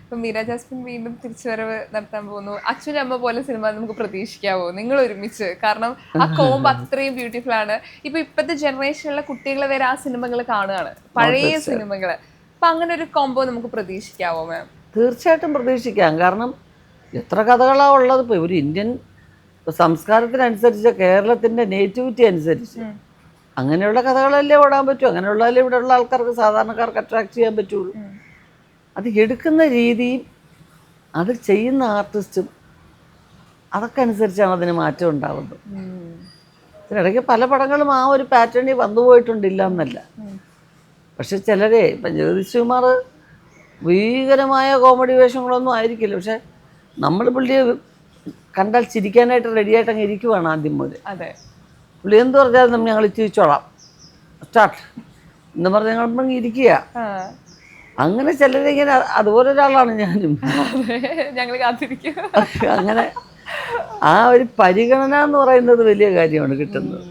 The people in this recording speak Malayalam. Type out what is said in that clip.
ഇപ്പൊ മീര ജാസ്മിൻ വീണ്ടും തിരിച്ചുവരവ് നടത്താൻ പോകുന്നു. അച്ഛനും അമ്മ പോലെ സിനിമ നമുക്ക് പ്രതീക്ഷിക്കാവോ നിങ്ങൾ ഒരുമിച്ച്? കാരണം ആ കോംബ് അത്രയും ബ്യൂട്ടിഫുൾ ആണ്. ഇപ്പോഴത്തെ ജനറേഷനിലെ കുട്ടികൾ വരെ ആ സിനിമകൾ കാണുകയാണ്, പഴയ സിനിമകള്. അപ്പൊ അങ്ങനെ ഒരു കോംബോ നമുക്ക് പ്രതീക്ഷിക്കാവോ മാം? തീർച്ചയായിട്ടും പ്രതീക്ഷിക്കാം. കാരണം എത്ര കഥകളാണ് ഉള്ളത്. ഇപ്പോൾ ഒരു ഇന്ത്യൻ സംസ്കാരത്തിനനുസരിച്ച്, കേരളത്തിൻ്റെ നേറ്റിവിറ്റി അനുസരിച്ച് അങ്ങനെയുള്ള കഥകളല്ലേ ഓടാൻ പറ്റൂ. അങ്ങനെയുള്ളതല്ലേ ഇവിടെയുള്ള ആൾക്കാർക്ക്, സാധാരണക്കാർക്ക് അട്രാക്ട് ചെയ്യാൻ പറ്റുള്ളൂ. അത് എടുക്കുന്ന രീതിയും അത് ചെയ്യുന്ന ആർട്ടിസ്റ്റും അതൊക്കെ അനുസരിച്ചാണ് അതിന് മാറ്റം ഉണ്ടാകുന്നത്. ഇതിനിടയ്ക്ക് പല പടങ്ങളും ആ ഒരു പാറ്റേണിൽ വന്നു പോയിട്ടുണ്ടില്ല എന്നല്ല. പക്ഷെ ചിലരെ ഇപ്പം ജ്യോതിഷ്കുമാർ ഭീകരമായ കോമഡി വേഷങ്ങളൊന്നും ആയിരിക്കില്ല, പക്ഷെ നമ്മൾ പുള്ളിയെ കണ്ടാൽ ചിരിക്കാനായിട്ട് റെഡിയായിട്ട് അങ്ങ് ഇരിക്കുവാണ് ആദ്യം മുതൽ. അതെ, പുള്ളി എന്ത് പറഞ്ഞാലും ഞങ്ങൾ ചിരിച്ചോളാം, സ്റ്റാർട്ട് എന്ന് പറഞ്ഞ് ഞങ്ങൾ ഇരിക്കുക. അങ്ങനെ ചിലരിങ്ങനെ, അതുപോലെ ഒരാളാണ് ഞാനും. ഞങ്ങൾ കാത്തിരിക്കും. അങ്ങനെ ആ ഒരു പരിഗണന എന്ന് പറയുന്നത് വലിയ കാര്യമാണ് കിട്ടുന്നത്.